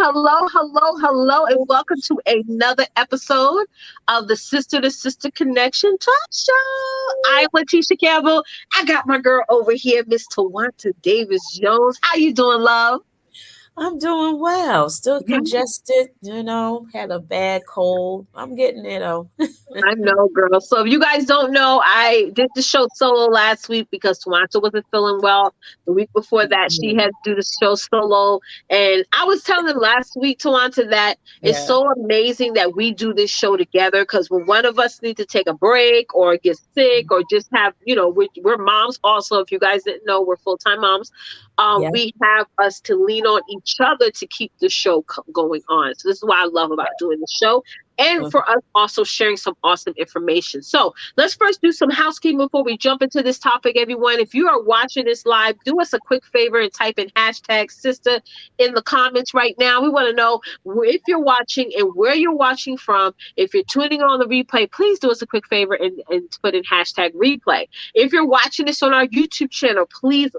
hello, and welcome to another episode of the Sister to Sister Connection Talk Show. I'm Leticia Campbell. I got my girl over here, Miss Twonta Davis Jones. How you doing, love? I'm doing well. Still Yeah, congested, had a bad cold. I'm getting it though. I know, girl. So if you guys don't know, I did the show solo last week because Twanta wasn't feeling well. The week before that, she Mhm. had to do the show solo. And I was telling them last week, Twanta, that it's Yeah. so amazing that we do this show together because when one of us needs to take a break or get sick or just have, we're moms also. If you guys didn't know, we're full-time moms. Yeah. We have us to lean on each other to keep the show going on. So this is what I love about doing the show and Mhm. for us also sharing some awesome information. So let's first do some housekeeping before we jump into this topic, everyone. If you are watching this live, do us a quick favor and type in hashtag sister in the comments right now. We want to know if you're watching and where you're watching from. If you're tuning on the replay, please do us a quick favor and put in hashtag replay. If you're watching this on our YouTube channel, please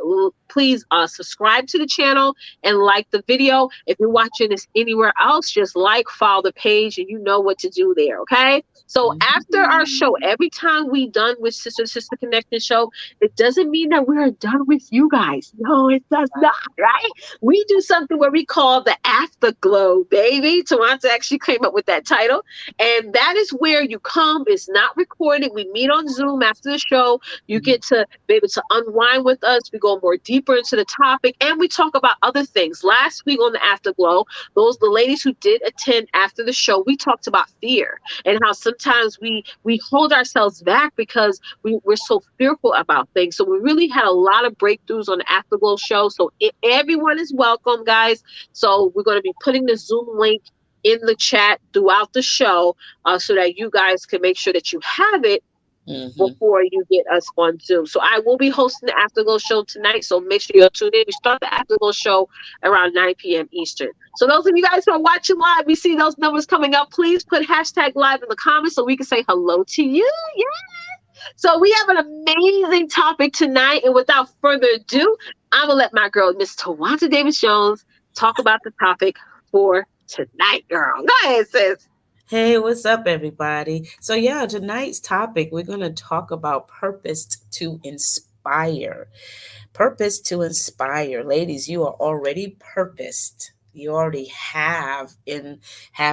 subscribe to the channel and like the video. If you're watching this anywhere else, just like, follow the page, and you know what to do there, okay? So after our show, every time we done with Sister Sister Connection show, it doesn't mean that we're done with you guys. No, it does not, right? We do something where we call the afterglow, baby. Tawanta actually came up with that title. And that is where you come. It's not recorded. We meet on Zoom after the show. You get to be able to unwind with us. We go more deeper into the topic and we talk about other things. Last week on the Afterglow, the ladies who did attend after the show, we talked about fear and how sometimes we hold ourselves back because we're so fearful about things. So we really had a lot of breakthroughs on the Afterglow show. So everyone is welcome, guys. So we're going to be putting the Zoom link in the chat throughout the show so that you guys can make sure that you have it Mhm. before you get us on Zoom. So I will be hosting the Afterglow show tonight. So make sure you're tuned in. We start the Afterglow show around 9 p.m. Eastern. So those of you guys who are watching live, we see those numbers coming up. Please put hashtag live in the comments so we can say hello to you. Yeah. So we have an amazing topic tonight. And without further ado, I'm going to let my girl, Miss Twonta Davis Jones, talk about the topic for tonight, girl. Go ahead, sis. Hey, what's up, everybody? So, yeah, tonight's topic, we're going to talk about purpose to inspire. Purpose to inspire. Ladies, you are already purposed. You already have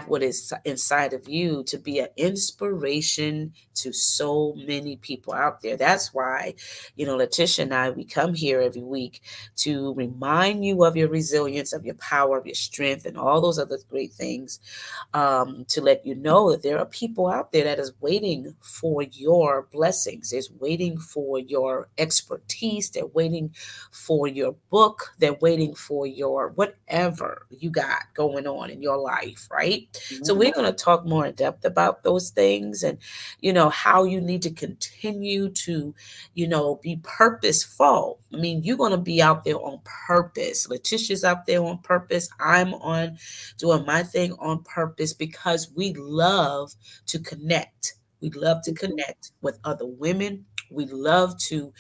what is inside of you to be an inspiration to so many people out there. That's why, Letitia and I, we come here every week to remind you of your resilience, of your power, of your strength, and all those other great things, to let you know that there are people out there that is waiting for your blessings. Is waiting for your expertise. They're waiting for your book. They're waiting for your whatever you got going on in your life, right? So we're going to talk more in depth about those things and, how you need to continue to, be purposeful. I mean, you're going to be out there on purpose. Letitia's out there on purpose. I'm on doing my thing on purpose because we love to connect. We love to connect with other women. We love to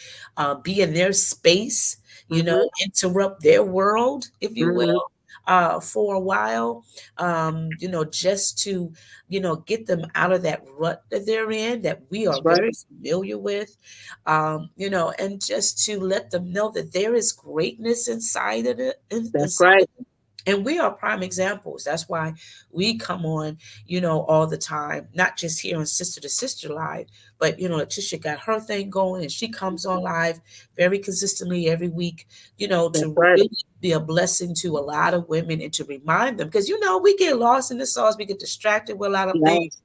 be in their space, Mm-hmm. interrupt their world, if you Mm-hmm. will, for a while, just to, get them out of that rut that they're in, that we That's are right. very familiar with, and just to let them know that there is greatness inside of it, That's inside right. of them. And we are prime examples. That's why we come on, all the time, not just here on Sister to Sister Live, but, Letitia got her thing going and she comes on live very consistently every week, That's to right. really be a blessing to a lot of women and to remind them. Because, we get lost in the sauce, we get distracted with a lot of things. Yes.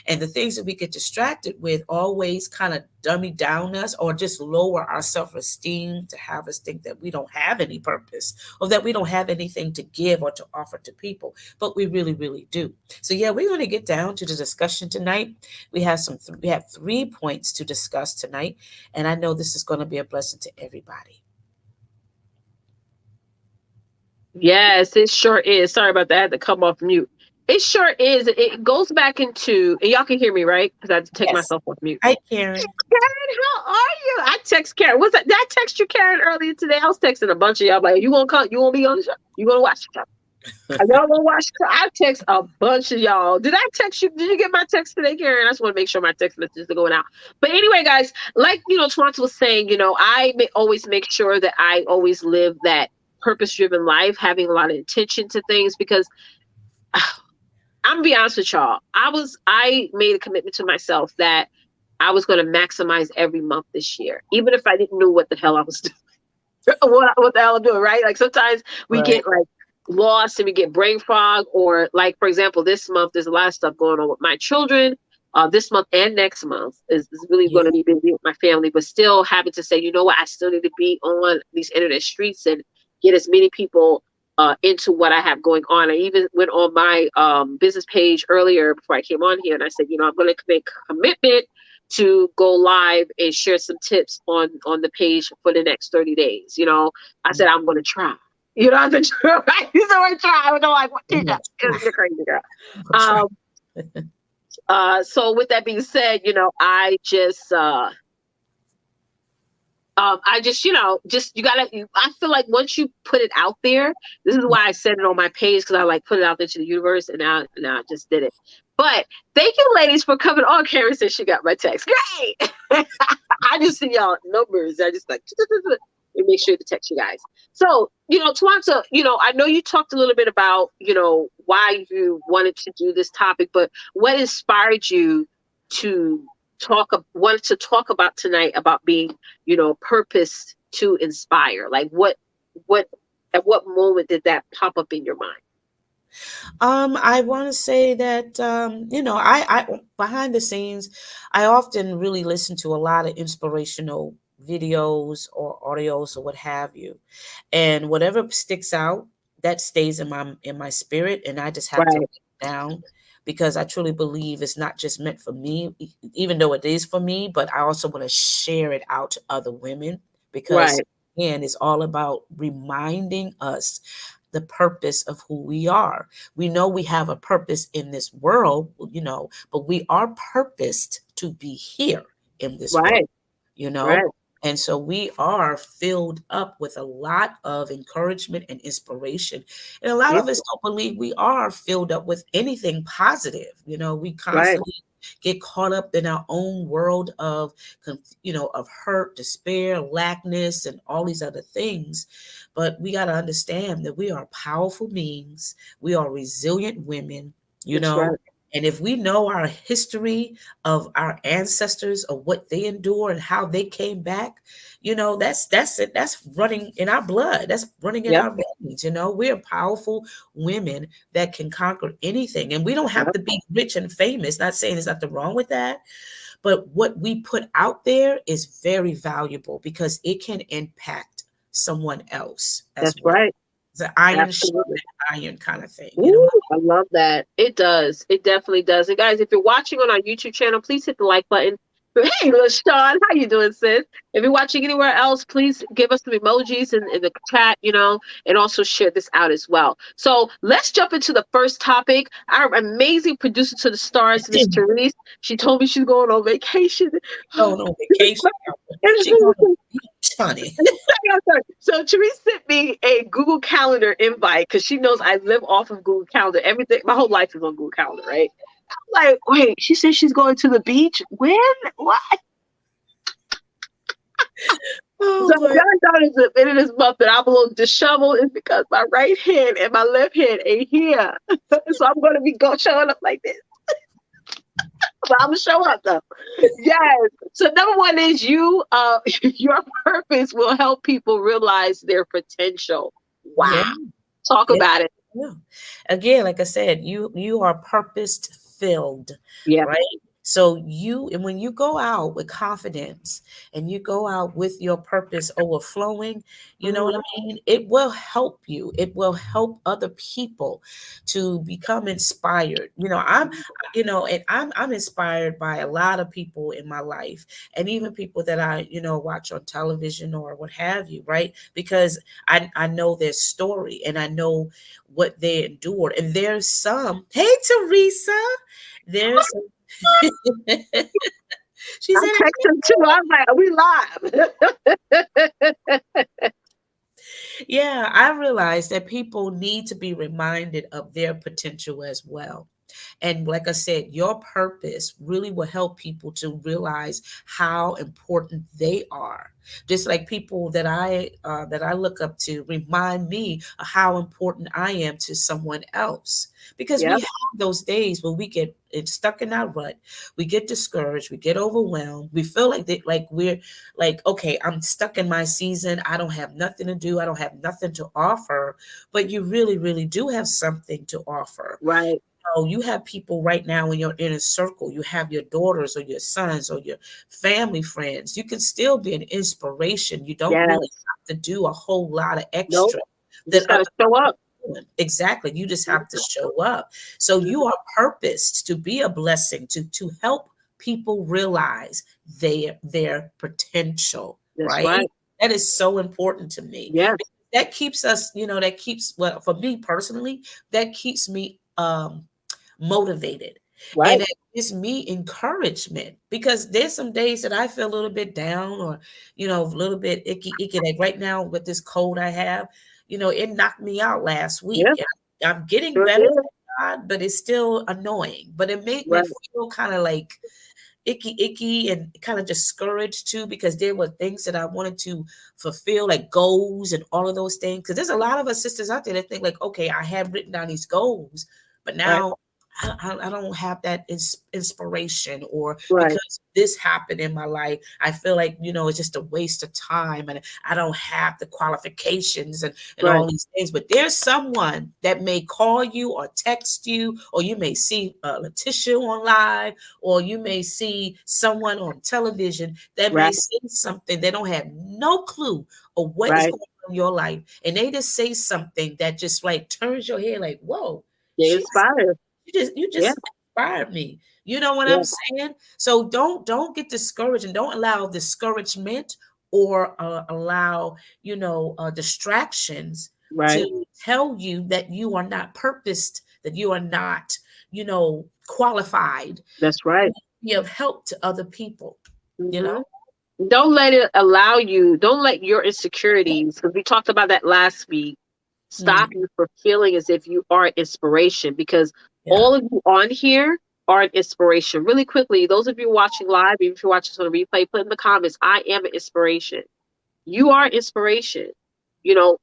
And the things that we get distracted with always kind of dummy down us or just lower our self-esteem to have us think that we don't have any purpose or that we don't have anything to give or to offer to people. But we really, really do. So yeah, we're going to get down to the discussion tonight. We have 3 points to discuss tonight. And I know this is going to be a blessing to everybody. Yes, it sure is. Sorry about that. I had to come off mute. It sure is. It goes back into, and y'all can hear me, right? Because I had to take Yes. myself off mute. Hi, Karen. Karen, how are you? I text Karen. Was that? Did I text you, Karen, earlier today? I was texting a bunch of y'all. Like, you gonna come? You gonna be on the show? You gonna watch the show? Y'all gonna watch? I text a bunch of y'all. Did I text you? Did you get my text today, Karen? I just want to make sure my text messages are going out. But anyway, guys, like Twanta was saying, always make sure that I always live that purpose-driven life, having a lot of intention to things. Because I'm gonna be honest with y'all, I made a commitment to myself that I was going to maximize every month this year, even if I didn't know what the hell I was doing. What the hell I'm doing, right? Like sometimes we Right. get like lost and we get brain fog, or like for example, this month there's a lot of stuff going on with my children. This month and next month is really Yeah. going to be busy with my family, but still having to say, you know what, I still need to be on these internet streets and get as many people into what I have going on. I even went on my business page earlier before I came on here, and I said, I'm going to make a commitment to go live and share some tips on the page for the next 30 days. I said I'm going to try. I said try. You said I try. I was like, what I'm did gonna that? try. You're crazy girl. I'm gonna try. Um, so with that being said, I just you gotta. I feel like once you put it out there, this is why I said it on my page, because I like put it out there to the universe, and now I just did it. But thank you, ladies, for coming on. Karen said she got my text. Great. I just see y'all numbers. I just like and make sure to text you guys. So Twanta, I know you talked a little bit about why you wanted to do this topic, but what inspired you to wanted to talk about tonight about being purpose to inspire? Like what at what moment did that pop up in your mind? I want to say that I behind the scenes, I often really listen to a lot of inspirational videos or audios or what have you, and whatever sticks out, that stays in my spirit, and I just have to write Right, it down because I truly believe it's not just meant for me, even though it is for me, but I also want to share it out to other women because right, again, it's all about reminding us the purpose of who we are. We know we have a purpose in this world, but we are purposed to be here in this world, right, you know? right. And so we are filled up with a lot of encouragement and inspiration. And a lot Yeah, of us don't believe we are filled up with anything positive. We right, constantly get caught up in our own world of, of hurt, despair, lackness, and all these other things. But we got to understand that we are powerful beings. We are resilient women, you that's right. know. And if we know our history of our ancestors, of what they endured and how they came back, that's it. That's running in our blood. That's running in Yep, our veins. We're powerful women that can conquer anything. And we don't have yep, to be rich and famous. Not saying there's nothing wrong with that. But what we put out there is very valuable because it can impact someone else as that's well. right. It's an iron Absolutely. sharpened iron kind of thing. You know Ooh, what I love that. It does. It definitely does. And guys, if you're watching on our YouTube channel, please hit the like button. Hey, LaShawn, how you doing, sis? If you're watching anywhere else, please give us some emojis in the chat, and also share this out as well. So let's jump into the first topic. Our amazing producer to the stars, Miss I mean? Therese. She told me she's going on vacation. Going on vacation. She going to the beach, honey. So Therese sent me a Google Calendar invite because she knows I live off of Google Calendar. Everything, my whole life is on Google Calendar, right? I'm like, wait, she said she's going to the beach. When? What? So Oh if my. y'all notice at the end of this month that I'm a little disheveled is because my right hand and my left hand ain't here. So I'm going to be showing up like this. But I'm gonna show up though. Yes. So number one is your purpose will help people realize their potential. Yeah, Wow. Talk yeah, about it. yeah. Again, like I said, you are purpose filled, Yeah. right? So and when you go out with confidence and you go out with your purpose overflowing, you know what Mhm. I mean? It will help you. It will help other people to become inspired. And I'm inspired by a lot of people in my life and even people that I, watch on television or what have you, right? Because I know their story and I know what they endured. And there's some, hey Teresa, there's she I said, text him too. I'm like, are we live? Yeah, I realize that people need to be reminded of their potential as well. And like I said, your purpose really will help people to realize how important they are. Just like people that I look up to remind me of how important I am to someone else. Because we Yep. have those days where we get stuck in our rut, we get discouraged, we get overwhelmed, we feel like like we're like, okay, I'm stuck in my season. I don't have nothing to do. I don't have nothing to offer. But you really, really do have something to offer. Right. Oh, you have people right now in your inner circle. You have your daughters or your sons or your family friends. You can still be an inspiration. You don't really Yes. have to do a whole lot of Nope. extra You that just got other to show up. people are doing. Exactly. You just have to show up. So you are purposed to be a blessing, to help people realize their potential, That's right? right. That is so important to me. Yes. That keeps us, that keeps, well, for me personally, that keeps me motivated. And Right. it gives me encouragement because there's some days that I feel a little bit down or, a little bit icky. Like right now with this cold I have, it knocked me out last week. Yeah. And I'm getting Sure better, did. thank God, but it's still annoying. But it made me Right. feel kind of like icky and kind of discouraged too because there were things that I wanted to fulfill, like goals and all of those things. Because there's a lot of us sisters out there that think like, okay, I have written down these goals, but Right. now I don't have that inspiration, or Right. because this happened in my life, I feel like it's just a waste of time, and I don't have the qualifications and Right. all these things. But there's someone that may call you or text you, or you may see Leticia on live, or you may see someone on television that may Right. say something. They don't have no clue of what is Right. going on in your life. And they just say something that just like turns your head like, whoa, Get she inspired. you Yeah. just inspired me. You know what Yeah. I'm saying? So don't get discouraged, and don't allow discouragement or allow distractions Right. to tell you that you are not purposed, that you are not qualified That's right. be of help to other people. You know. Hmm. Don't let it allow you, don't let your insecurities, because we talked about that last week, stop Mm, you from feeling as if you are inspiration, because yeah. all of you on here are an inspiration. Really quickly, those of you watching live, even if you're watching this on a replay, put in the comments, I am an inspiration. You are inspiration.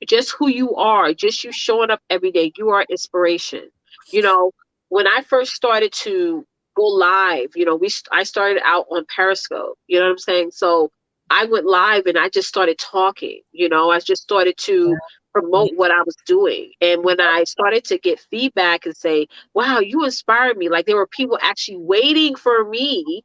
Just who you are, just you showing up every day, you are inspiration. You know, when I first started to go live, I started out on Periscope. You know what I'm saying? So I went live and I just started talking. I just started to Yeah. promote what I was doing. And when I started to get feedback and say, "Wow, you inspired me," like there were people actually waiting for me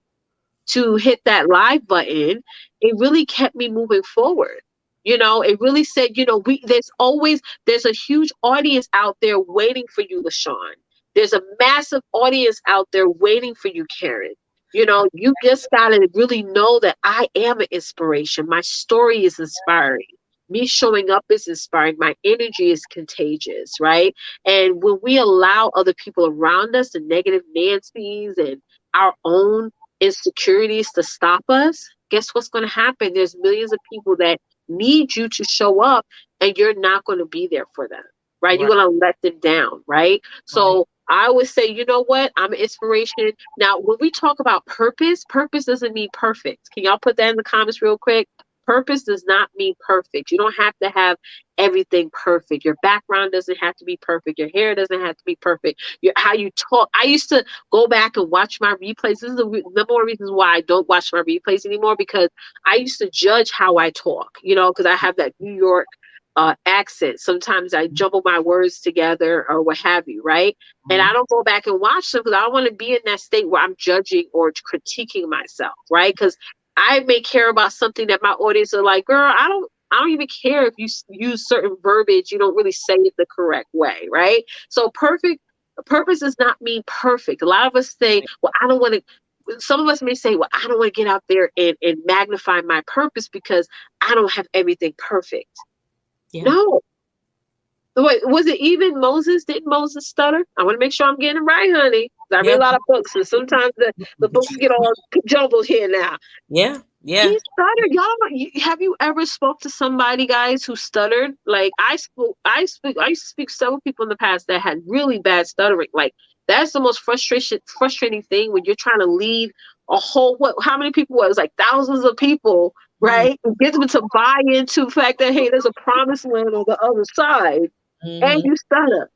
to hit that live button, it really kept me moving forward. It really said, there's a huge audience out there waiting for you, LaShawn. There's a massive audience out there waiting for you, Karen. You just gotta really know that I am an inspiration. My story is inspiring. Me showing up is inspiring. My energy is contagious, right? And when we allow other people around us, the negative Nancy's and our own insecurities to stop us, guess what's going to happen? There's millions of people that need you to show up, and you're not going to be there for them, right? You're Right. going to let them down, right? Right. So I would say, you know what? I'm an inspiration. Now, when we talk about purpose, purpose doesn't mean perfect. Can y'all put that in the comments real quick? Purpose does not mean perfect. You don't have to have everything perfect. Your background doesn't have to be perfect. Your hair doesn't have to be perfect. How you talk. I used to go back and watch my replays. This is the number one reasons why I don't watch my replays anymore, because I used to judge how I talk, because I have that New York accent. Sometimes I jumble my words together or what have you, right? And I Mhm. don't go back and watch them because I don't want to be in that state where I'm judging or critiquing myself, right? Because I may care about something that my audience are like, girl, I don't even care if you use certain verbiage. You don't really say it the correct way, right? So purpose does not mean perfect. A lot of us say, well, I don't want to. Some of us may say, well, I don't want to get out there and magnify my purpose because I don't have everything perfect. Yeah. No. Wait, was it even Moses? Didn't Moses stutter? I want to make sure I'm getting it right, honey. 'Cause I read Yeah. a lot of books, and sometimes the books get all jumbled here now. Yeah. Yeah. He stuttered. Y'all, have you ever spoke to somebody, guys, who stuttered? Like I used to speak to several people in the past that had really bad stuttering. Like that's the most frustrating thing when you're trying to lead a whole how many people was like thousands of people, right? And get them to buy into the fact that hey, there's a promised land on the other side, and Mm-hmm. you stutter.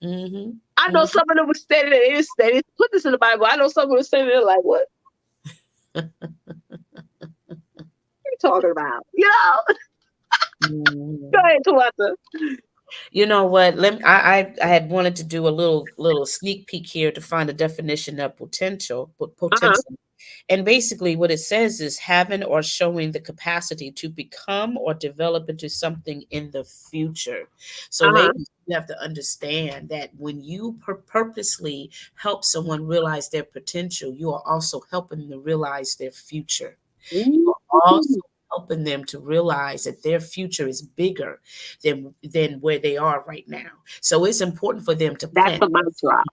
Mm-hmm. I know Mm-hmm. some of them were standing there, they didn't put this in the Bible. I know some of them were standing there like, what are you talking about? You know? Go Mm-hmm. ahead, Tawata. You know what? I had wanted to do a little sneak peek here to find a definition of potential, but Uh-huh. potential. And basically, what it says is having or showing the capacity to become or develop into something in the future. So, Uh-huh. ladies, you have to understand that when you purposely help someone realize their potential, you are also helping them to realize their future. You are also Ooh, helping them to realize that their future is bigger than where they are right now. So it's important for them to that's plant a mic that drop.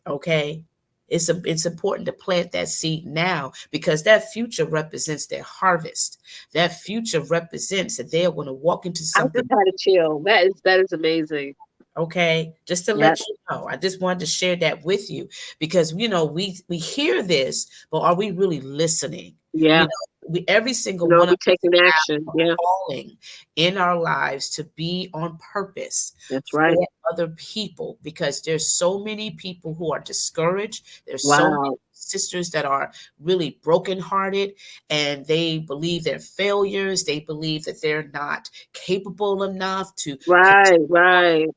seed, okay? It's important to plant that seed now because that future represents their harvest. That future represents that they are going to walk into I just something. had a chill. That is amazing. Okay, just to Yep. let you know, I just wanted to share that with you because we hear this, but are we really listening? You Yeah. know, we every single You know, one of we us taking action. have a Yeah. calling in our lives to be on purpose That's right. for other people because there's so many people who are discouraged. There's so many Wow. sisters that are really brokenhearted and they believe they're failures. They believe that they're not capable enough to Right, right.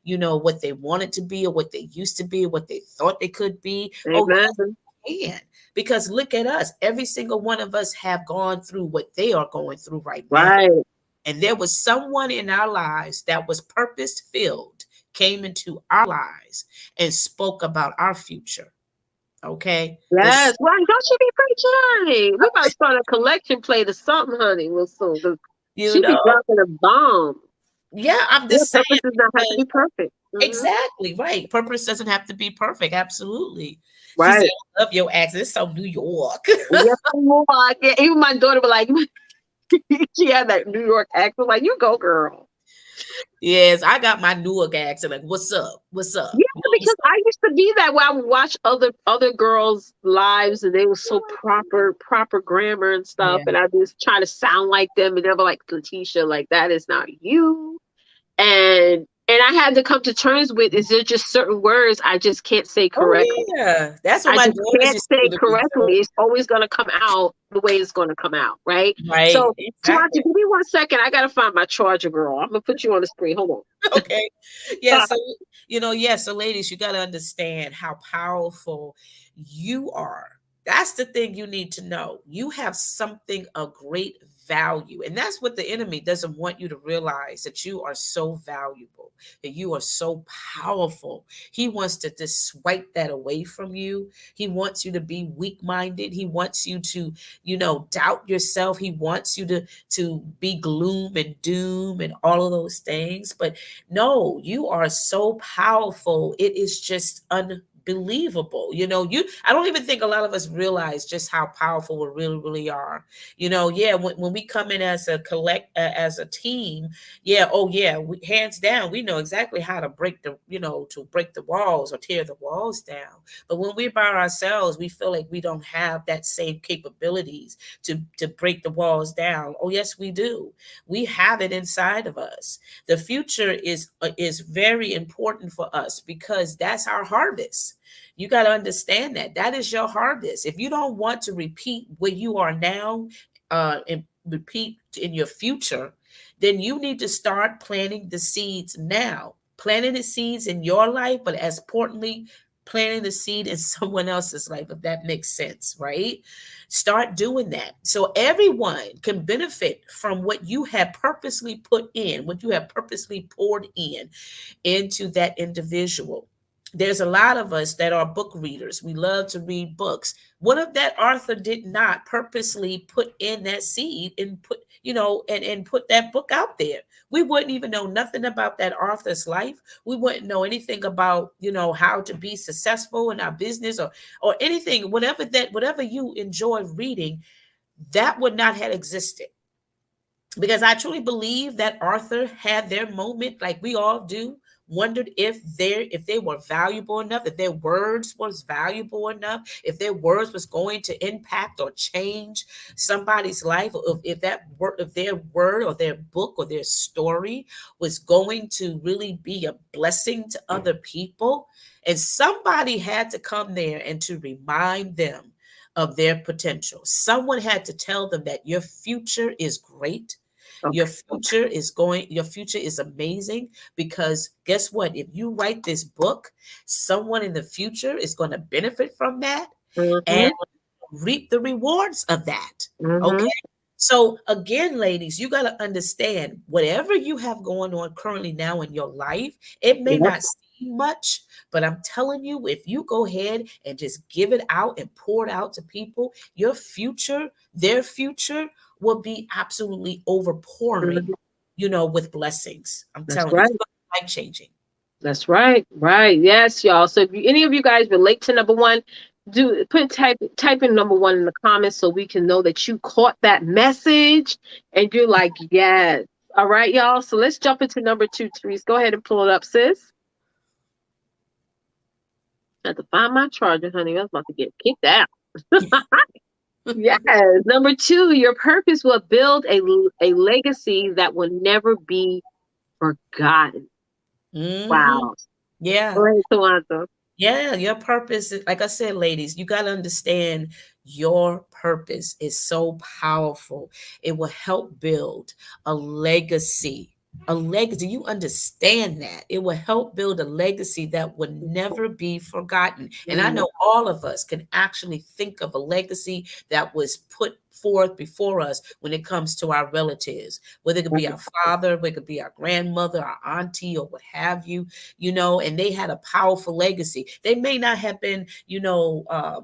what they wanted to be or what they used to be or what they thought they could be. Oh, Amen. yes, can. Because look at us. Every single one of us have gone through what they are going through right now. Right. And there was someone in our lives that was purpose filled, came into our lives and spoke about our future. Okay. Yes. This, Right. Don't you be preaching, honey. We about to start a collection plate or something, honey, real soon. 'Cause you she be know, dropping a bomb. yeah, I'm Yeah, just saying purpose does not have to because be perfect. exactly right. Purpose doesn't have to be perfect. Absolutely. She said, Right. I love your accent. It's so New York. Yes, more. Yeah, even my daughter was like, she had that New York accent. Like, you go, girl. Yes, I got my Newark accent. Like, what's up? What's Yeah, up? You because understand? I used to be that way. I would watch other girls' lives, and they were so proper grammar and stuff, Yeah. and I just try to sound like them, and they were like, Leticia, like that is not you. And I had to come to terms with is there just certain words I just can't say Oh correctly. yeah. That's what I my just daughters can't used to say do to me correctly. too. It's always going to come out the way it's going to come out, right? Right. So, Tawanda, Exactly. give me 1 second. I got to find my charger, girl. I'm going to put you on the screen. Hold Okay. Yeah. on. So, yeah. So, ladies, you got to understand how powerful you are. That's the thing you need to know. You have something of great value. And that's what the enemy doesn't want you to realize that you are so valuable, that you are so powerful. He wants to just swipe that away from you. He wants you to be weak minded. He wants you to, doubt yourself. He wants you to be gloom and doom and all of those things. But no, you are so powerful. It is just unbelievable. I don't even think a lot of us realize just how powerful we really are. Yeah, when we come in as as a team, yeah, oh yeah, hands down, we know exactly how to break the walls or tear the walls down. But when we're by ourselves, we feel like we don't have that same capabilities to break the walls down. Oh yes, we do. We have it inside of us. The future is very important for us because that's our harvest. You got to understand that is your harvest. If you don't want to repeat where you are now, and repeat in your future, then you need to start planting the seeds now. Planting the seeds in your life, but as importantly, planting the seed in someone else's life, if that makes sense, right? Start doing that so everyone can benefit from what you have purposely put in, what you have purposely poured in into that individual. There's a lot of us that are book readers. We love to read books. What if that author did not purposely put in that seed and and put that book out there? We wouldn't even know nothing about that author's life. We wouldn't know anything about, how to be successful in our business or anything, whatever you enjoy reading. that would not have existed, because I truly believe that Arthur had their moment, like we all do. Wondered if they were valuable enough, if their words was valuable enough, if their words was going to impact or change somebody's life, or if that word, if their word or their book or their story was going to really be a blessing to other people. And somebody had to come there and to remind them of their potential. Someone had to tell them that your future is great, Okay. your future is amazing, because guess what? If you write this book, someone in the future is going to benefit from that and Mm-hmm. reap the rewards of that. Okay. Mm-hmm. So again, ladies, you got to understand, whatever you have going on currently now in your life, it may Yep. not seem much, but I'm telling you, if you go ahead and just give it out and pour it out to people, your future, their future will be absolutely overpouring, Mhm. with blessings. I'm That's telling you, right. it's life changing. That's right. Right. Yes, y'all. So if any of you guys relate to number one, do put type in number one in the comments so we can know that you caught that message and you're like, yes. All right, y'all. So let's jump into number two. Therese, go ahead and pull it up, sis. I have to find my charger, honey. I was about to get kicked out. Yes. Number two, your purpose will build a legacy that will never be forgotten. Hmm. Wow. Yeah. Go ahead, Tawanda. Yeah, your purpose, like I said, ladies, you got to understand your purpose is so powerful. It will help build a legacy. A legacy. You understand that? It will help build a legacy that would never be forgotten. And I Mhm. know all of us can actually think of a legacy that was put forth before us when it comes to our relatives, whether it could be our father, whether it could be our grandmother, our auntie, or what have you, and they had a powerful legacy. They may not have been,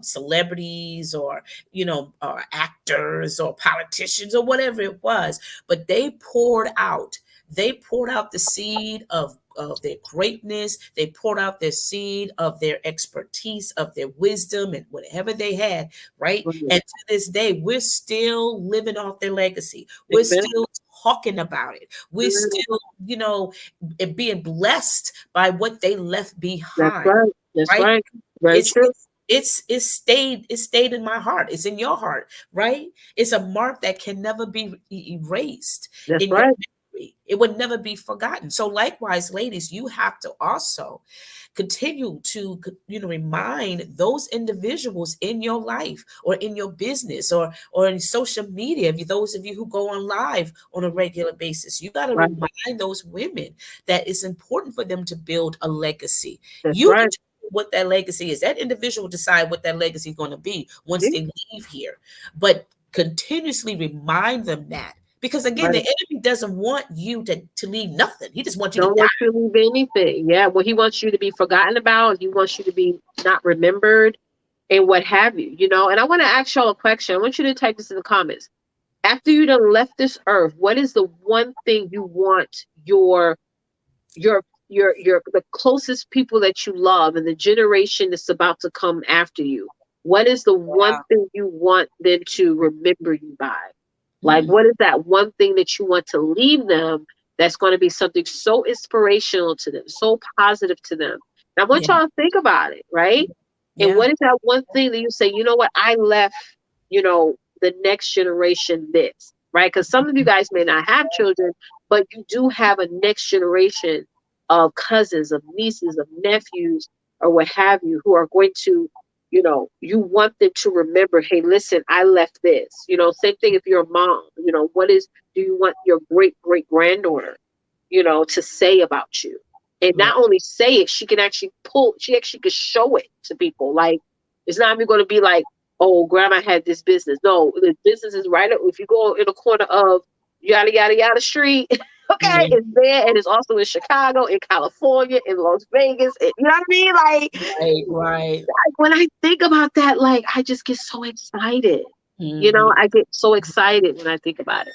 celebrities or, actors or politicians or whatever it was, but they poured out the seed of their greatness. They poured out their seed of their expertise, of their wisdom, and whatever they had, right? Mhm. And to this day, we're still living off their legacy. We're Amen. still talking about it. We're Mhm. still, and being blessed by what they left That's behind, right. That's right? right. Very It's true. it stayed in my heart. It's in your heart, right? It's a mark that can never be erased That's in your right. memory. It would never be forgotten. So likewise, ladies, you have to also continue to remind those individuals in your life or in your business or in social media. If those of you who go on live on a regular basis, you got to Right. remind those women that it's important for them to build a legacy. That's You right. determine what that legacy is. That individual decide what that legacy is going to be once Yeah. they leave here, but continuously remind them that, because again, the Right. enemy doesn't want you to leave nothing. He just wants you to Don't die. want you to leave anything. Yeah. Well, he wants you to be forgotten about. He wants you to be not remembered and what have you, And I want to ask y'all a question. I want you to type this in the comments. After you done left this earth, what is the one thing you want your the closest people that you love and the generation that's about to come after you, what is the one Wow. thing you want them to remember you by? Like, Mm, what is that one thing that you want to leave them that's going to be something so inspirational to them, so positive to them? And I want yeah. y'all to think about it, right? And Yeah. what is that one thing that you say, you know what, I left, the next generation this, right? Because some of you guys may not have children, but you do have a next generation of cousins, of nieces, of nephews, or what have you, who are going to, you want them to remember, hey, listen, I left this. Same thing if you're a mom, do you want your great granddaughter, to say about you? And Yeah. not only say it, she actually could show it to people. Like, it's not even going to be like, oh, grandma had this business. No, the business is right up. If you go in the corner of yada, yada, yada street, okay, Yeah. it's there. And it's also in Chicago, in California, in Las Vegas. You know what I mean? Right. Right. Like, when I think about that, like, I just get so excited. Hmm. I get so excited when I think about it.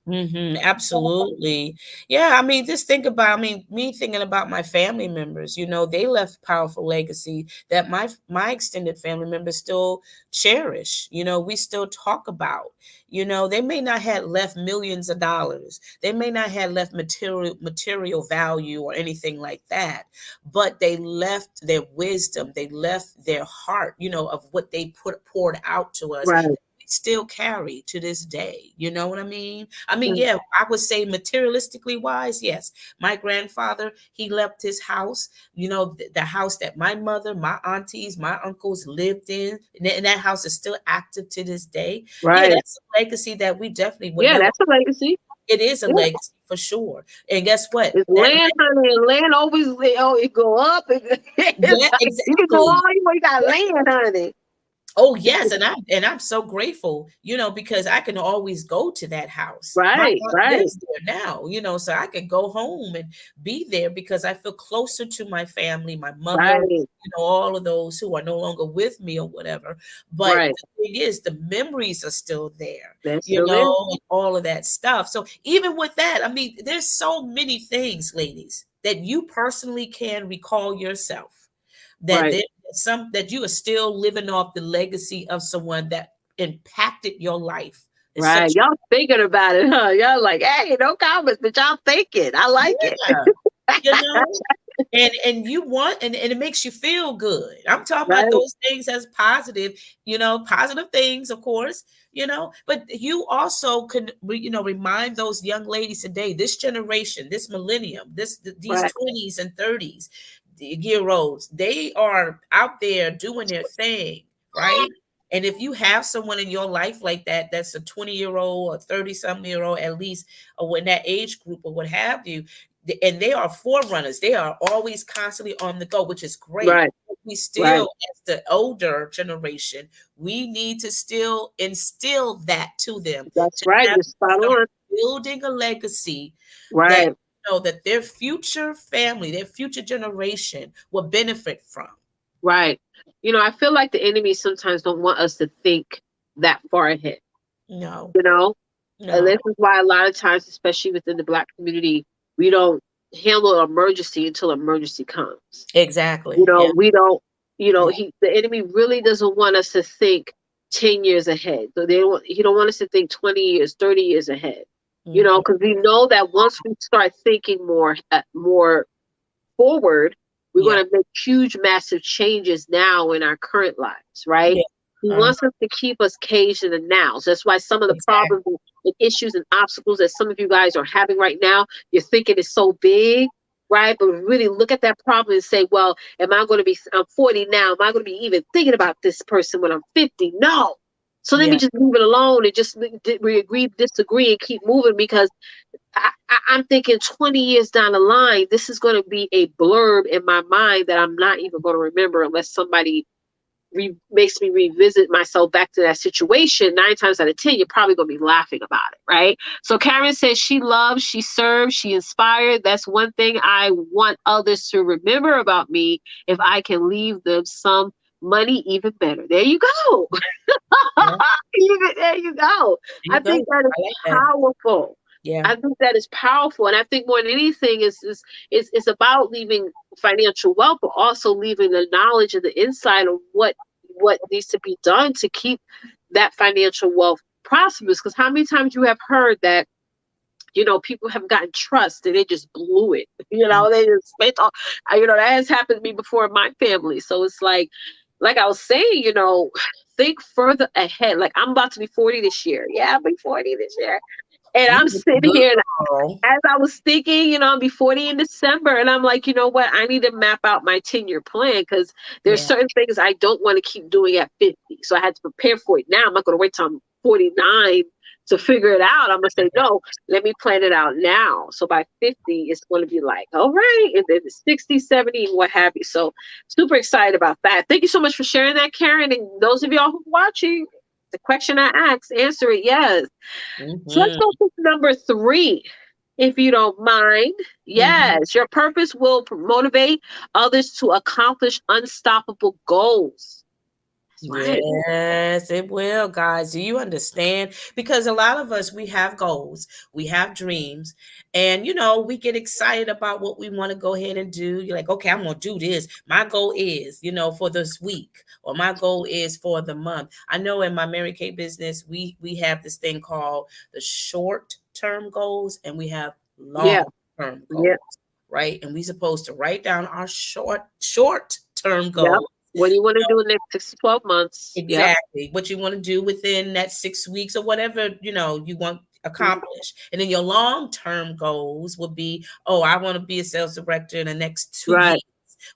Absolutely. Yeah, I mean, just think about, I mean, me thinking about my family members, they left powerful legacy that my extended family members still cherish. We still talk about. They may not have left millions of dollars. They may not have left material value or anything like that, but they left their wisdom, they left their heart, of what they poured out to us, Right. still carry to this day. You know what I mean? I mean, yeah, I would say materialistically wise, yes. My grandfather, he left his house, the house that my mother, my aunties, my uncles lived in, and that house is still active to this day. Yeah, Right. that's a legacy that we definitely would Yeah, never. that's a legacy. It is a Yeah. legacy for sure. And guess what? It's That land, honey, and land always, it go up. It's yeah, like, you can go exactly. all you want, you got land, honey. Oh yes, and I'm so grateful, because I can always go to that house. My Right, aunt right, lives there now, so I can go home and be there because I feel closer to my family, my mother, right, all of those who are no longer with me or whatever. But right. the thing is, the memories are still there, That's still there. and all of that stuff. So even with that, I mean, there's so many things, ladies, that you personally can recall yourself that Right, there some that you are still living off the legacy of someone that impacted your life in right. such. Y'all thinking about it, huh? Y'all like, hey, no comments, but y'all thinking. I like it. Yeah, you know and you want, and it makes you feel good. I'm talking about Right, those things as positive, positive things, of course, but you also can remind those young ladies today, this generation, this millennium, these right, 20s and 30s year olds, they are out there doing their thing, right? And if you have someone in your life like that, that's a 20-year-old or 30-something-year-old at least, or in that age group or what have you, and they are forerunners. They are always constantly on the go, which is great. right, We right. still, as the older generation, we need to still instill that to them, That's to right. have You're them spot start on. building a legacy that Right, that their future family, their future generation will benefit from. right. I feel like the enemy sometimes don't want us to think that far ahead. No, You know, and no, this is why a lot of times, especially within the Black community, we don't handle an emergency until emergency comes. exactly. Yeah, We don't, yeah. the enemy really doesn't want us to think 10 years ahead. So he don't want us to think 20 years, 30 years ahead. Hmm. Because we know that once we start thinking more forward, we're Yeah, going to make huge, massive changes now in our current lives, right? yeah. He Uh, wants us to keep us caged in the now. So that's why some of the exactly. problems and issues and obstacles that some of you guys are having right now, you're thinking is so big, right? But really look at that problem and say, well, I'm 40 now. Am I going to be even thinking about this person when I'm 50? No. So let me Yeah, just leave it alone and just we agree, disagree, and keep moving because I'm thinking 20 years down the line, this is going to be a blurb in my mind that I'm not even going to remember unless somebody makes me revisit myself back to that situation. 9 times out of 10, you're probably going to be laughing about it, right? So Karen says she loves, she serves, she inspired. That's one thing I want others to remember about me. If I can leave them some money, even better. There you go. yeah. Even there you go. There I you go. think that is I like that. powerful. Yeah. I think that is powerful, and I think more than anything is about leaving financial wealth, but also leaving the knowledge and the insight of what needs to be done to keep that financial wealth prosperous. Because how many times you have heard that people have gotten trust and they just blew it. Mm. They just spent all. That has happened to me before in my family. So it's like I was saying, think further ahead. Like I'm about to be 40 this year. Yeah, I'll be 40 this year. And I'm Ooh, sitting here and girl. as I was thinking, I'll be 40 in December. And I'm like, you know what? I need to map out my 10-year plan because there's Yeah. certain things I don't want to keep doing at 50. So I had to prepare for it now. I'm not going to wait till I'm 49 to figure it out. I'm going to say, no, let me plan it out now. So by 50, it's going to be like, all right. And then it's 60, 70, and what have you. So super excited about that. Thank you so much for sharing that, Karen. And those of y'all who are watching, the question I asked, answer it yes. So let's Hmm. go to number 3, if you don't mind. Hmm. Yes, your purpose will motivate others to accomplish unstoppable goals. Right. Yes, it will, guys. Do you understand? Because a lot of us, we have goals, we have dreams, and we get excited about what we want to go ahead and do. You're like, okay, I'm gonna do this. My goal is, for this week, or my goal is for the month. I know in my Mary Kay business, we have this thing called the short term goals, and we have Yeah. long term Yeah. goals, right? And we supposed to write down our short term Yep. goals. What do you want to do in the next 6 to 12 months? Yep. Exactly. What you want to do within that 6 weeks or whatever, you want accomplished. And then your long-term goals would be, oh, I want to be a sales director in the next 2 years Right.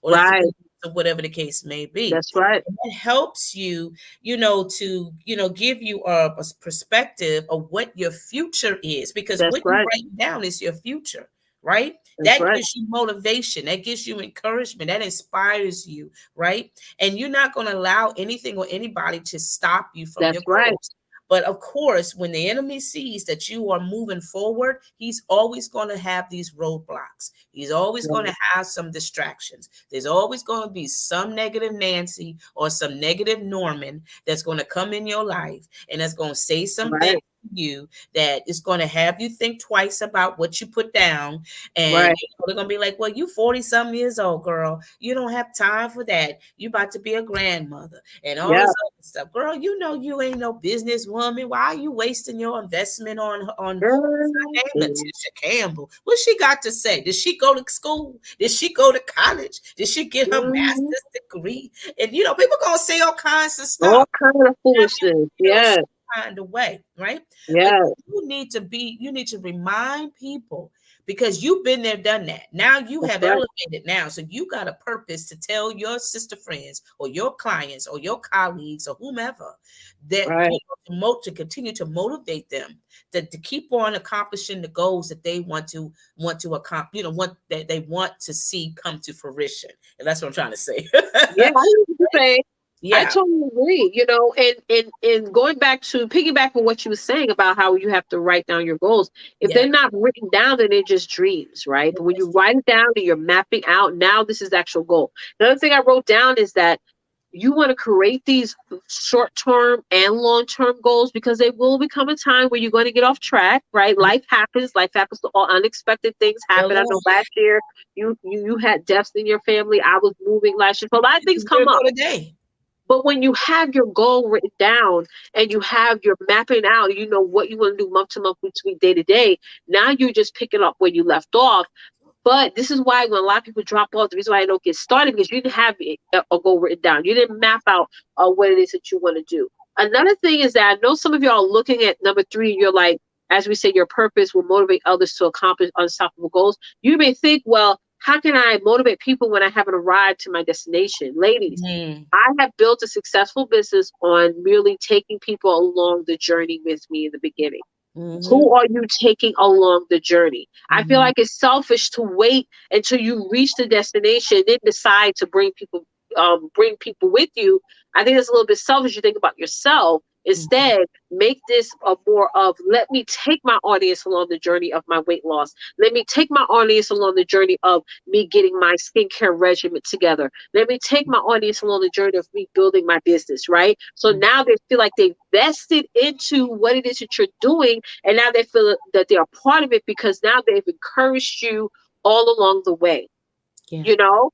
or the 3 Right. years or whatever the case may be. That's right. And that helps you, to, give you a perspective of what your future is, because That's what you right. write down is your future, right? That's That right. gives you motivation, that gives you encouragement, that inspires you, right? And you're not going to allow anything or anybody to stop you from That's your right. goals. But of course, when the enemy sees that you are moving forward, he's always going to have these roadblocks. He's always going to Right. have some distractions. There's always going to be some negative Nancy or some negative Norman that's going to come in your life and that's going to say something Right. to you that is going to have you think twice about what you put down. And Right. they're going to be like, well, you 40 some years old, girl. You don't have time for that. You about to be a grandmother and all Yeah. this other stuff. Girl, you ain't no businesswoman. Why are you wasting your investment on what's Girl. her name? Leticia Campbell. What she got to say? Did she go to school? Did she go to college? Did she get her Mm-hmm. master's degree? And people gonna say all kinds of All stuff. kind of Have you, foolishness. Yeah. some kind of way, right? But Yeah. you need to remind people, because you've been there, done that. Now you That's have right. elevated now. So you got a purpose to tell your sister friends or your clients or your colleagues or whomever that, Right. to continue to motivate them to keep on accomplishing the goals that they want to accomplish, want that they want to see come to fruition. And that's what I'm trying to say. Yeah. I know what you're saying. I Yeah. totally agree. And going back to piggyback on what you were saying about how you have to write down your goals. If Yeah. they're not written down, then they're just dreams, right? But when you write it down and you're mapping out, now this is the actual goal. Another thing I wrote down is that you want to create these short term and long term goals, because there will become a time where you're going to get off track, right? Life happens to all, unexpected things happen. I Hello. know last year you had deaths in your family. I was moving last year, so a lot of Just things a year come ago up. today. But when you have your goal written down and you have your mapping out, you know what you want to do month to month, week to week, day to day. Now you're just picking up where you left off. But this is why when a lot of people drop off, the reason why I don't get started, because you didn't have a goal written down. You didn't map out what it is that you want to do. Another thing is that I know some of y'all are looking at number 3. You're like, as we say, your purpose will motivate others to accomplish unstoppable goals. You may think, well, how can I motivate people when I haven't arrived to my destination? Ladies, Mm, I have built a successful business on merely taking people along the journey with me in the beginning. mhm, Who are you taking along the journey? I feel mhm, like it's selfish to wait until you reach the destination and then decide to bring people with you. I think it's a little bit selfish. You think about yourself. mhm, Instead, make this a more of, let me take my audience along the journey of my weight loss. Let me take my audience along the journey of me getting my skincare regimen together. Let me take my audience along the journey of me building my business, right? So mhm. now they feel like they've vested into what it is that you're doing, and now they feel that they're a part of it because now they've encouraged you all along the way. Yeah, You know,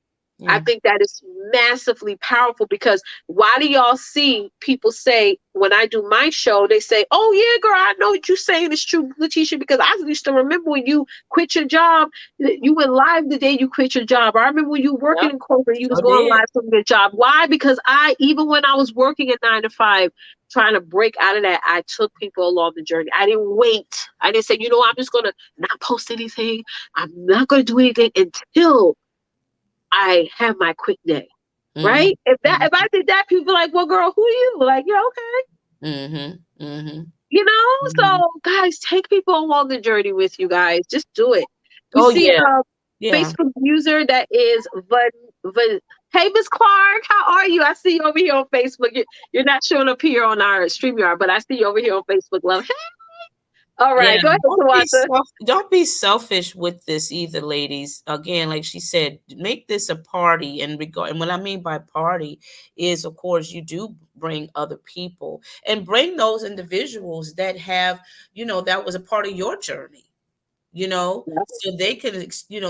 I yeah. think that is massively powerful, because why do y'all see people say, when I do my show, they say, oh, yeah, girl, I know what you're saying is true, Leticia, because I used to remember when you quit your job, you went live the day you quit your job. I remember when you were working Yep, in corporate, you was sure going did. live from your job. Why? Because even when I was working at 9 to 5, trying to break out of that, I took people along the journey. I didn't wait. I didn't say, I'm just going to not post anything. I'm not going to do anything until I have my quick day, Mhm, right? If mhm, I did that, people are like, well, girl, who are you? Like, yeah, okay. mhm, mhm, mhm. So guys, take people along the journey with you guys. Just do it. We Oh, see yeah, a yeah. Facebook user that is Van. Hey, Miss Clark, how are you? I see you over here on Facebook. You're not showing up here on our StreamYard, but I see you over here on Facebook, love. All Yeah, right, go ahead, Tawanda. don't be selfish with this either, ladies. Again, like she said, make this a party. And what I mean by party is, of course, you do bring other people and bring those individuals that have, that was a part of your journey, Yep, so they can,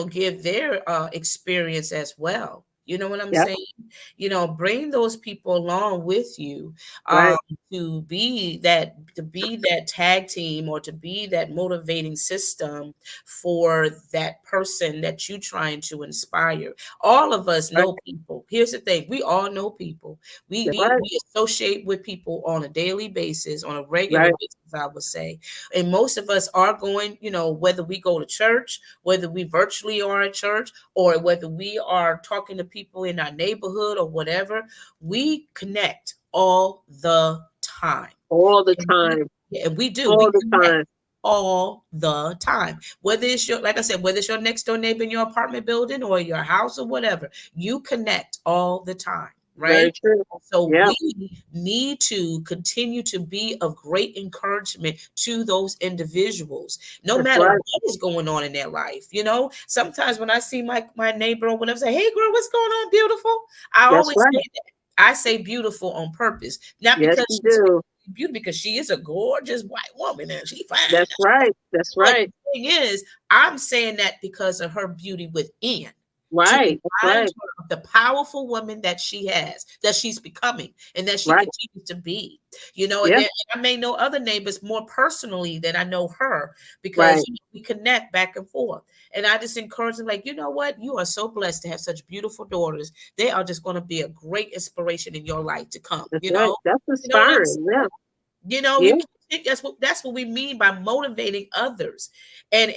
give their experience as well. You know what I'm yep, saying? Bring those people along with you, um, right, to be that tag team, or to be that motivating system for that person that you trying to inspire. All of us right, know people. Here's the thing: we all know people. right, We associate with people on a daily basis, on a regular right, basis, I would say. And most of us are going, whether we go to church, whether we virtually are at church, or whether we are talking to people in our neighborhood or whatever, we connect all the time. all the And we, time, yeah, and we do. We all the connect time, all the time. Whether it's your, like I said, whether it's your next door neighbor in your apartment building or your house or whatever, you connect all the time, very right? true. So Yeah, we need to continue to be of great encouragement to those individuals, no that's matter right, what is going on in their life. Sometimes when I see my neighbor or whatever, say, "Hey, girl, what's going on, beautiful?" I that's always right. say that. I say beautiful on purpose, not Yes, because you she's do. beautiful, because she is a gorgeous white woman and she fine. That's right. That's But right. the thing is, I'm saying that because of her beauty within, to Right. That's remind right. her of the powerful woman that she has, that she's becoming, and that she Right. continues to be. And Yeah. then I may know other neighbors more personally than I know her, because Right. we connect back and forth. And I just encourage them, like, you know what? You are so blessed to have such beautiful daughters. They are just going to be a great inspiration in your life to come. That's right. That's You know what I'm inspiring. Yeah. saying? Yeah. You can that's what we mean by motivating others. And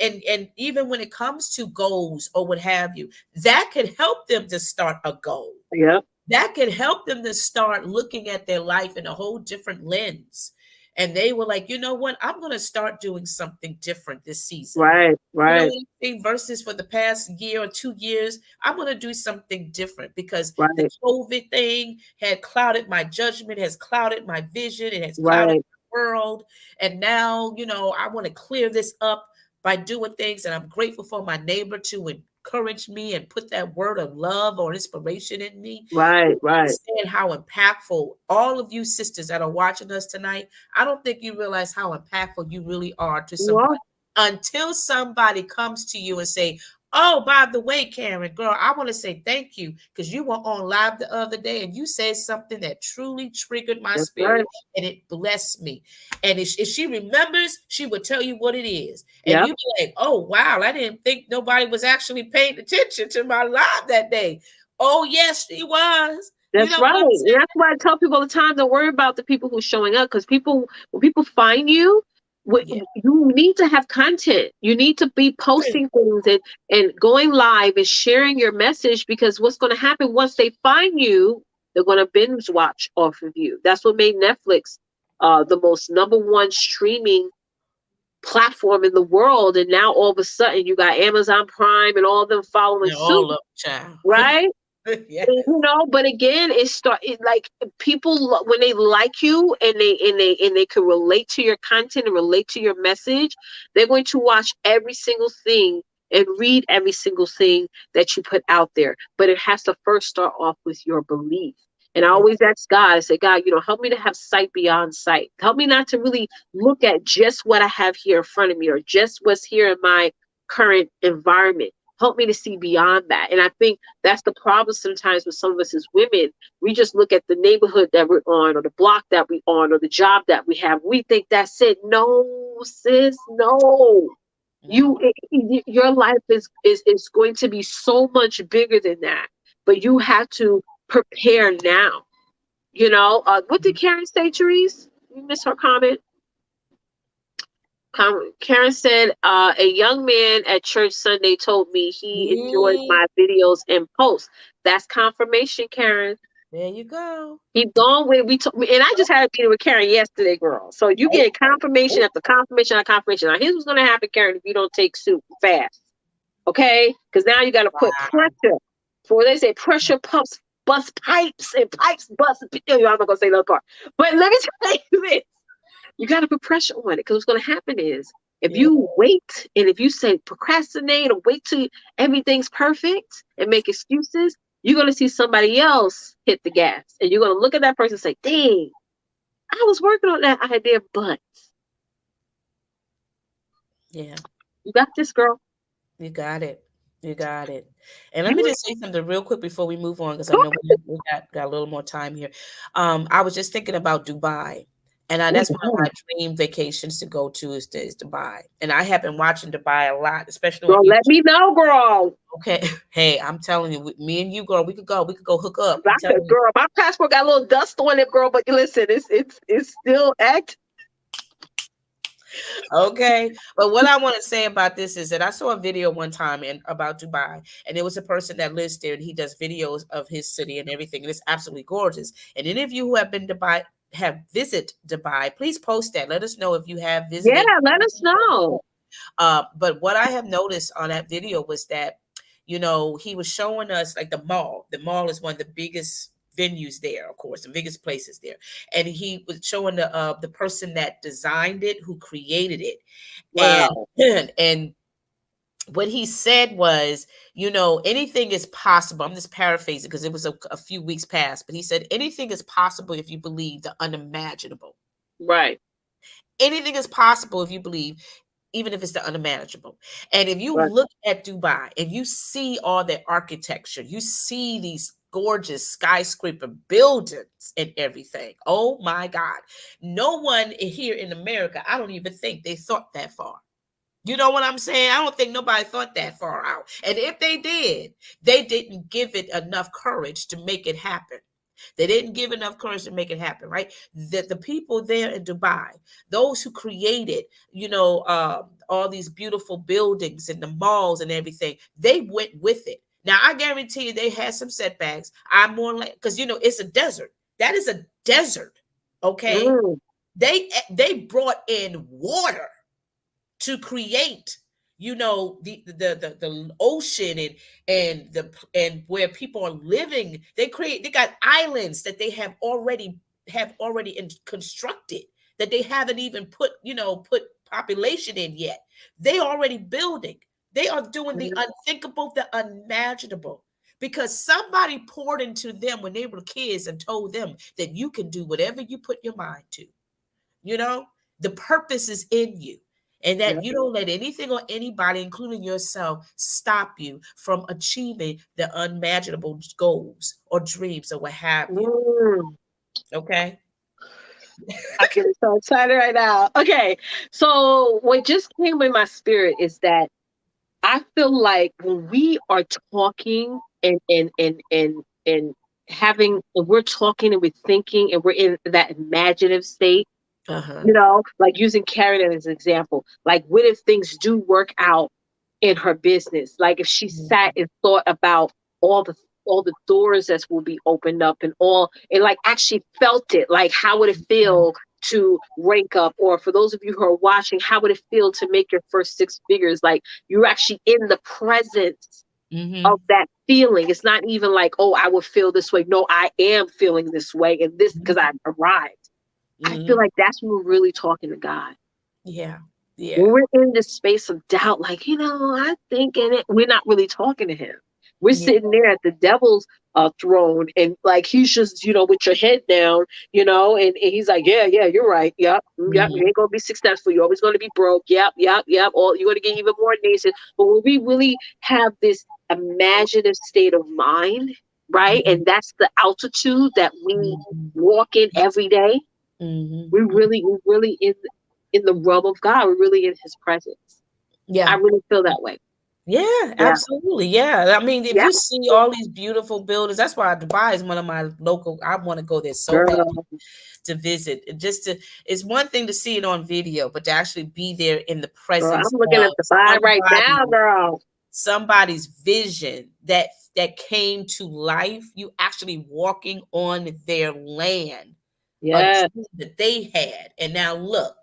even when it comes to goals or what have you, that could help them to start a goal. Yeah. That could help them to start looking at their life in a whole different lens. And they were like, you know what? I'm going to start doing something different this season. Right. You know Right. what I'm saying? Versus for the past year or 2 years, I'm going to do something different, because the Right. COVID thing had clouded my judgment, has clouded my vision, it has clouded Right. my world. And now, I want to clear this up by doing things. And I'm grateful for my neighbor to encourage me and put that word of love or inspiration in me. Right. Right. Understand how impactful all of you sisters that are watching us tonight. I don't think you realize how impactful you really are to You somebody are. until somebody comes to you and say, "Oh, by the way, Karen, girl, I want to say thank you, because you were on live the other day and you said something that truly triggered my That's spirit right. and it blessed me." And if she remembers, she would tell you what it is. And Yep. you'd be like, "Oh, wow, I didn't think nobody was actually paying attention to my live that day." Oh, yes, she was. You That's know right. what I'm And saying? that's why I tell people all the time, don't worry about the people who's showing up, because when people find you, Yeah. you need to have content. You need to be posting things and going live and sharing your message, because what's going to happen once they find you, they're going to binge watch off of you. That's what made Netflix the most number one streaming platform in the world. And now all of a sudden you got Amazon Prime and all of them following They're suit, all up, child. right? Yeah. But again, like people when they like you and they can relate to your content and relate to your message, they're going to watch every single thing and read every single thing that you put out there. But it has to first start off with your belief. And I Yeah. always ask God, I say, God, help me to have sight beyond sight. Help me not to really look at just what I have here in front of me or just what's here in my current environment. Help me to see beyond that. And I think that's the problem sometimes with some of us as women. We just look at the neighborhood that we're on, or the block that we're on, or the job that we have. We think that's it. No, sis, no. No. Your life is going to be so much bigger than that. But you have to prepare now. What did Karen say, Therese? You missed her comment. Karen said, a young man at church Sunday told me he enjoys Mm, my videos and posts. That's confirmation, Karen. there you go. Keep going with and I just had a meeting with Karen yesterday, girl. So you Oh, get confirmation after confirmation after confirmation. Now, here's what's going to happen, Karen, if you don't take soup fast. Okay? Because now you got to put wow. pressure. For they say pressure pumps bust pipes and pipes bust. I'm not going to say that part. But let me tell you this. You got to put pressure on it, because what's going to happen is If Yeah. you wait and if you say procrastinate or wait till everything's perfect and make excuses, you're going to see somebody else hit the gas. And you're going to look at that person and say, dang, I was working on that idea, but Yeah. you got this, girl. You got it. You got it. And let me You just say something real quick before we move on, because I know we got a little more time here. I was just thinking about Dubai, and that's one of my dream vacations to go to is Dubai. And I have been watching Dubai a lot, especially on girl, let YouTube. me know, girl. Okay, hey, I'm telling you, me and you, girl, we could go. We could go hook up. 'Cause I'm I could, telling you. girl, my passport got a little dust on it, girl. But listen, it's still act. Okay. But what I want to say about this is that I saw a video one time about Dubai, and it was a person that lives there, and he does videos of his city and everything, and it's absolutely gorgeous. And any of you who have been to Dubai, have visit Dubai, please post that. Let us know if you have Yeah, visited. let us know. But what I have noticed on that video was that, he was showing us like the mall. The mall is one of the biggest venues there, of course, the biggest places there. And he was showing the person that designed it, who created it, Wow. and what he said was, anything is possible. I'm just paraphrasing because it was a few weeks past, but he said anything is possible if you believe the unimaginable. Right. Anything is possible if you believe, even if it's the unimaginable. And if you Right. look at Dubai and you see all their architecture, you see these gorgeous skyscraper buildings and everything. Oh my God. No one here in America, I don't even think they thought that far. You know what I'm saying? I don't think nobody thought that far out. And if they did, they didn't give it enough courage to make it happen. They didn't give enough courage to make it happen, right? The people there in Dubai, those who created, all these beautiful buildings and the malls and everything, they went with it. Now, I guarantee you they had some setbacks. I'm more like, because, it's a desert. That is a desert, okay? Mm. They brought in water to create, the ocean, and where people are living. They got islands that they have already constructed, that they haven't even put population in yet. They already building. They are doing the Mhm. unthinkable, the unimaginable, because somebody poured into them when they were kids and told them that you can do whatever you put your mind to. you know the purpose is in you, and Yeah. that you don't let anything or anybody, including yourself, stop you from achieving the unimaginable goals or dreams or what have you. Mm. Okay. I'm getting so excited right now. Okay. So what just came in my spirit is that I feel like when we are talking and having and we're talking and we're thinking and we're in that imaginative state, Uh-huh. like using Karen as an example, like what if things do work out in her business? Like if she sat and thought about all the all the doors that will be opened up and all and like actually felt it, like how would it feel to rank up? Or for those of you who are watching, how would it feel to make your first six figures? Like you're actually in the presence Mm-hmm. of that feeling. It's not even like, oh, I would feel this way. No, I am feeling this way and this because I've arrived. I feel Mm-hmm. like that's when we're really talking to God. Yeah. Yeah. When we're in this space of doubt, like, I think in it, we're not really talking to him. We're Yeah. sitting there at the devil's throne and like he's just, with your head down, and he's like, yeah, yeah, you're right. Yep. Yep. You Mm-hmm. ain't going to be successful. You're always going to be broke. Yep. Yep. Yep. Or you're going to get even more nations. But when we really have this imaginative state of mind, right? Mm-hmm. And that's the altitude that we Mm-hmm. walk in every day. Mm-hmm. We're really in the realm of God. We're really in His presence. I Yeah. really feel that way. Yeah, Yeah, absolutely. Yeah. I mean, if yeah, you see all these beautiful buildings, that's why Dubai is one of my local. I want to go there so bad girl, to visit. It's one thing to see it on video, but to actually be there in the girl. presence I'm looking of at the vibe right now, girl. somebody's vision that came to life, you actually walking on their land, a Yeah. dream that they had, and now look,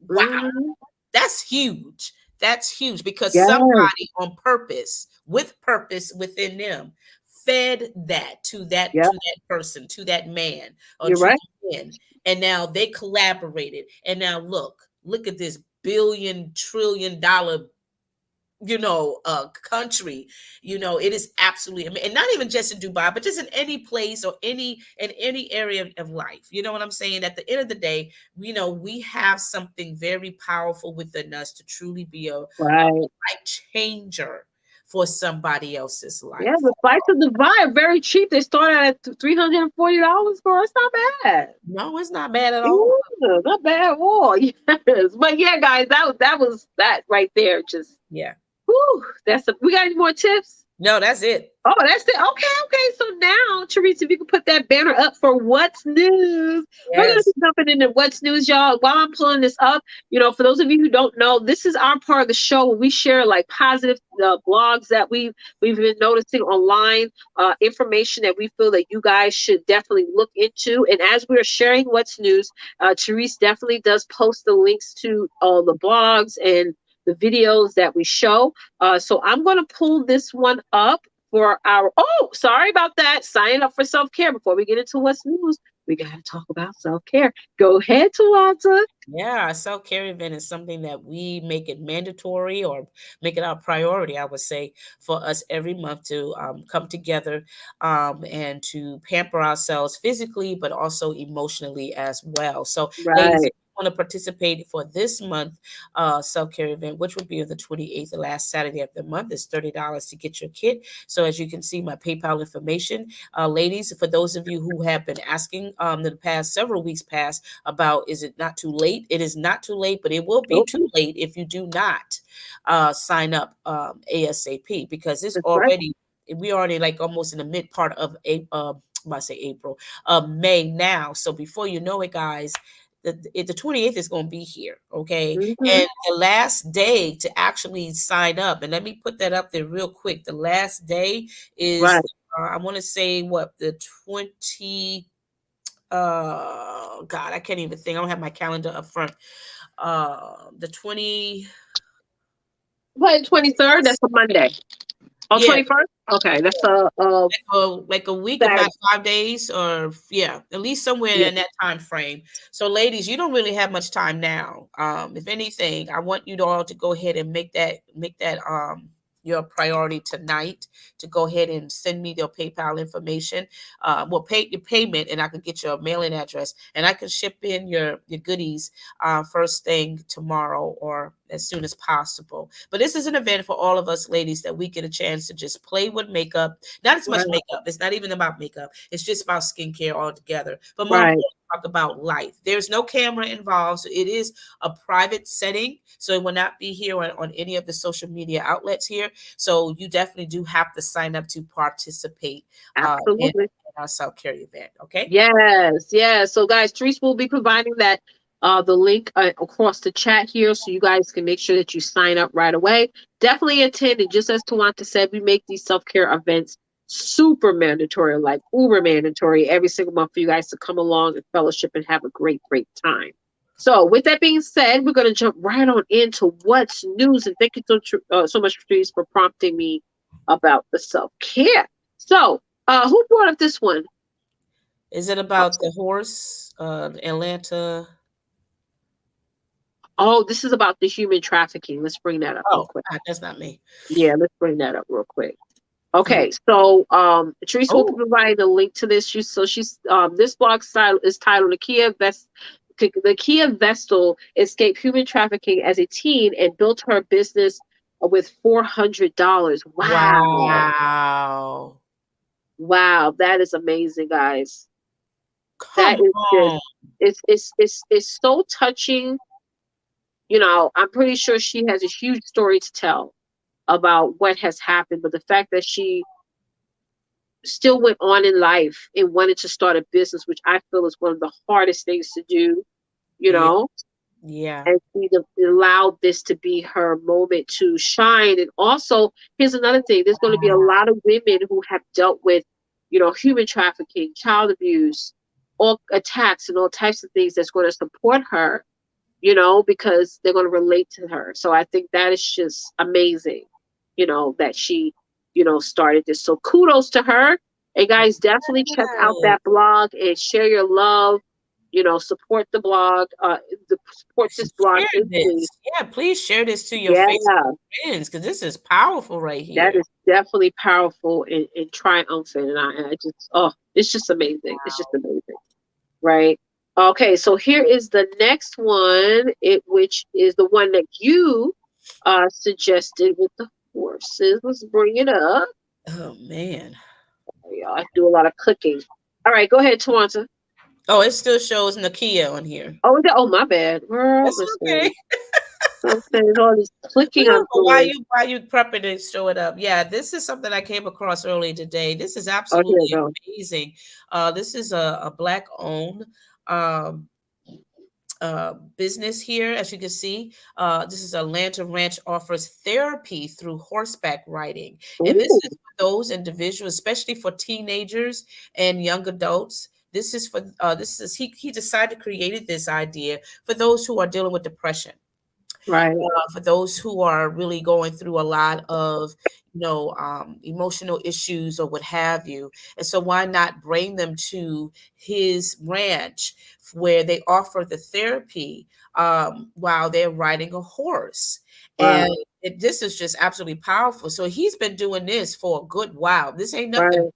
wow. Hmm. That's huge. That's huge because Yeah. somebody on purpose, with purpose within them, fed that to that Yeah. to that person, to that man, or You're to right. the men, and now they collaborated. And now look at this billion trillion dollar, country. It is absolutely and not even just in Dubai, but just in any place or any area of life. You know what I'm saying? At the end of the day, we have something very powerful within us to truly be a Right. life changer for somebody else's Yeah, life. the flights to Dubai are very cheap. They start out at $340 for us. Not bad. No, it's not bad at all. Yeah, not bad at all. Yes. But yeah, guys, that was that right there. Just Yeah. whew, we got any more tips? No, that's it. Oh, that's it. Okay, okay. So now, Teresa, if you can put that banner up for what's news. We're going to Yes. be jumping into what's news, y'all. While I'm pulling this up, for those of you who don't know, this is our part of the show where we share like positive blogs that we've been noticing online, information that we feel that you guys should definitely look into. And as we're sharing what's news, Teresa definitely does post the links to all the blogs and the videos that we show. So I'm going to pull this one up for our sorry about that. Sign up for self-care before we get into what's news. We gotta talk about self-care. Go ahead, Tawanta. Yeah, our self-care event is something that we make it mandatory or make it our priority, I would say, for us every month to come together and to pamper ourselves physically, but also emotionally as well. So, ladies, if Right, you want to participate for this month self-care event, which would be on the 28th, the last Saturday of the month, is $30 to get your kit. So, as you can see, my PayPal information, ladies, for those of you who have been asking the past several weeks past about is it not too late? It is not too late, but it will be nope, too late if you do not sign up ASAP, because it's that's right. already we already like almost in the mid part of I say April, May now. So before you know it, guys, the 28th is going to be here, okay? Hmm. And the last day to actually sign up, and let me put that up there real quick. The last day is Right. I want to say what the 20 God, I can't even think. I don't have my calendar up front. The 20, But 23rd, that's a Monday. Oh, yeah, 21st? Okay, that's like a week, if not Saturday. 5 days, or yeah, at least somewhere Yeah, in that time frame. So, ladies, you don't really have much time now. If anything, I want you all to go ahead and make that your priority tonight, to go ahead and send me your PayPal information. Well, pay your payment, and I can get your mailing address, and I can ship in your goodies first thing tomorrow or as soon as possible. But this is an event for all of us ladies that we get a chance to just play with makeup. Not as much right, makeup. It's not even about makeup. It's just about skincare altogether. But more right. importantly, talk about life. There's no camera involved, so it is a private setting. So it will not be here on any of the social media outlets here. So you definitely do have to sign up to participate in Absolutely. our self care event. Okay. Yes, yes. So, guys, Therese will be providing that the link across the chat here, so you guys can make sure that you sign up right away. Definitely attend, and just as Tawanta said, we make these self care events super mandatory, like uber mandatory, every single month for you guys to come along and fellowship and have a great, great time. So, with that being said, we're going to jump right on into what's news, and thank you so much, Therese, for prompting me about the self care. So, who brought up this one? Is it about the horse, Atlanta? Oh, this is about the human trafficking. Let's bring that up real Oh, quick. that's not me. Yeah, let's bring that up real quick. Oh, Okay, so Teresa will be oh, providing a link to this. This blog style is titled The Kia Vestal escaped human trafficking as a teen and built her business with $400. Wow. wow. Wow, that is amazing, guys. That Come is just on. it's so touching. I'm pretty sure she has a huge story to tell about what has happened, but the fact that she still went on in life and wanted to start a business, which I feel is one of the hardest things to do, you Yeah, know, yeah, and she allowed this to be her moment to shine. And also, here's another thing: there's going to be a lot of women who have dealt with, human trafficking, child abuse, all attacks, and all types of things that's going to support her, because they're going to relate to her. So I think that is just amazing, that she, started this. So kudos to her. And guys, definitely check out yeah. that blog and share your love. support the blog, support this blog Share entry. this. Yeah, please share this to your Yeah, Facebook friends because this is powerful right that here. is definitely powerful and triumphant. And I just, oh, it's just amazing. It's just amazing. Right. Okay, so here is the next one, which is the one that you suggested with the horses. Let's bring it up. Oh man. Yeah, I do a lot of clicking. All right, go ahead, Twanta. Oh, it still shows Nakia on here. Oh, my bad. Girl, That's okay. listen. I'm saying all this We clicking don't I'm know why doing. you prepping to show it up. Yeah, this is something I came across early today. This is Oh, here we absolutely go. amazing. This is a black owned um business here, as you can see. This is Atlanta Ranch offers therapy through horseback riding. And this Ooh, is for those individuals, especially for teenagers and young adults. This is for he decided to create this idea for those who are dealing with depression, right, for those who are really going through a lot of emotional issues or what have you. And so why not bring them to his ranch where they offer the therapy while they're riding a horse. right, And this is just absolutely powerful. So he's been doing this for a good while. This ain't nothing. right.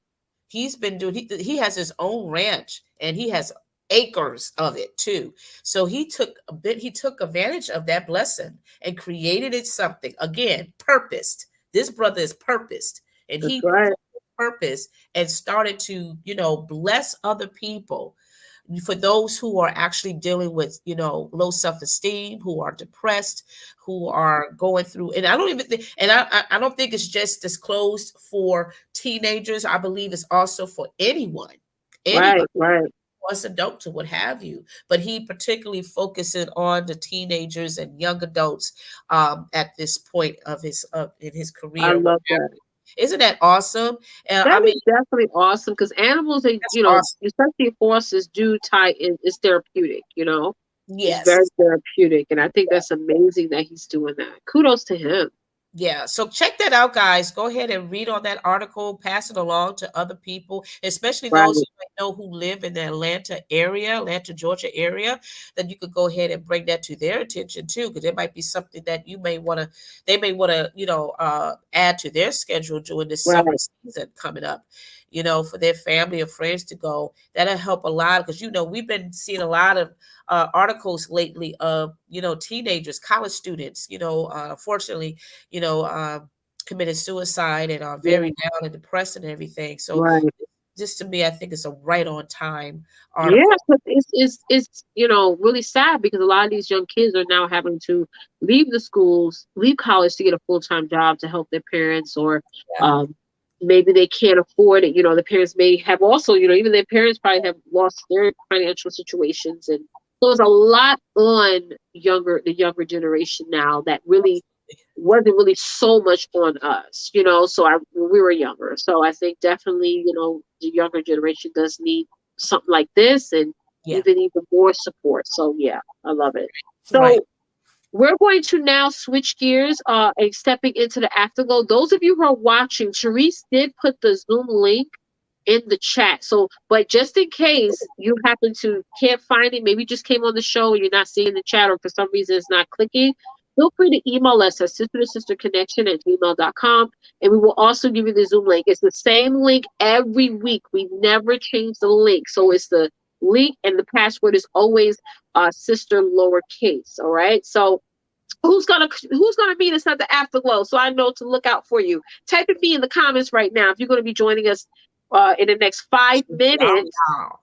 He's been doing he has his own ranch and he has acres of it too. So he took advantage of that blessing and created it something. Again, purposed. This brother is purposed. And That's he right, purpose and started to, bless other people, for those who are actually dealing with, low self-esteem, who are depressed, who are going through, and I don't even think, and I don't think it's just disclosed for teenagers. I believe it's also for anybody right, right, wants adults or what have you. But he particularly focuses on the teenagers and young adults at this point of in his I career. What love have that. you. Isn't that awesome? I That mean, is definitely awesome because animals, that's awesome. especially horses, do tie in. It's therapeutic. It's very Yes. therapeutic, and I think that's amazing that he's doing that. Kudos to him. Yeah, so check that out, guys. Go ahead and read on that article, pass it along to other people, especially those Right, you might know who live in the Atlanta, Georgia area, that you could go ahead and bring that to their attention too, because there might be something that they may want to, add to their schedule during this summer right, season coming up, for their family or friends to go. That'll help a lot because, we've been seeing a lot of articles lately of, teenagers, college students, unfortunately, you know, um, committed suicide and are yeah, very down and depressed and everything. So right. just to me, I think it's a right on time Yeah, article. 'cause it's really sad because a lot of these young kids are now having to leave the schools, leave college to get a full-time job to help their parents, or Yeah, um, maybe they can't afford it. The parents may have also, even their parents probably have lost their financial situations, and so there's a lot on the younger generation now that really wasn't really so much on us. So when we were younger. So I think definitely, the younger generation does need something like this and yeah, even more support. So yeah, I love it. right. So we're going to now switch gears and stepping into the afterglow. Those of you who are watching, Sharice did put the Zoom link in the chat. So, but just in case you happen to can't find it, maybe you just came on the show and you're not seeing the chat, or for some reason it's not clicking, feel free to email us at sister-to-sister-connection@gmail.com, and we will also give you the Zoom link. It's the same link every week. We never change the link. So it's the link, and the password is always sister lowercase. All right. So who's gonna meet us at the afterglow, so I know to look out for you? Type it me in the comments right now if you're going to be joining us in the next 5 minutes Wow.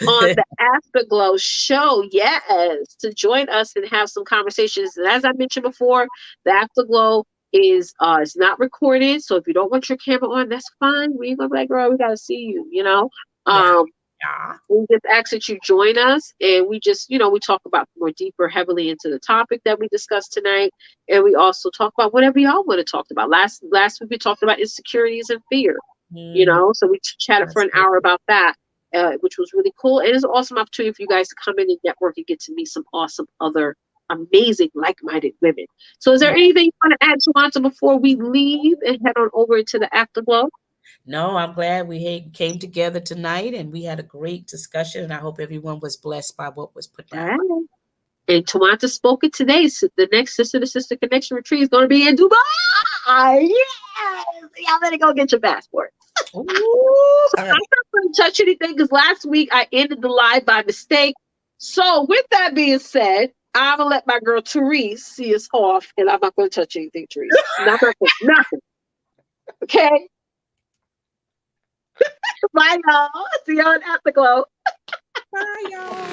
on the Afterglow show. Yes, to join us and have some conversations. And as I mentioned before, the Afterglow is not recorded, so if you don't want your camera on, that's fine. We gonna be like, girl, we gotta see you. Yeah. um Yeah. we just ask that you join us, and we just, we talk about more deeper, heavily into the topic that we discussed tonight, and we also talk about whatever y'all want to talk about. Last week we talked about insecurities and fear, Mm, so we chatted for that's an good. hour about that, which was really cool, and it's an awesome opportunity for you guys to come in and network and get to meet some awesome other amazing like-minded women. So is there Yeah. anything you want to add, Samantha, before we leave and head on over to the afterglow? No, I'm glad we came together tonight and we had a great discussion. And I hope everyone was blessed by what was put down. Right. And Twonta spoke it today. So the next Sister to Sister Connection retreat is going to be in Dubai. Yes! Y'all better go get your passport. Ooh, I'm not going to touch anything because last week I ended the live by mistake. So with that being said, I'm going to let my girl Therese see us off, and I'm not going to touch anything, Therese. Nothing. Okay? Bye, y'all. See y'all in Afterglow. bye, y'all.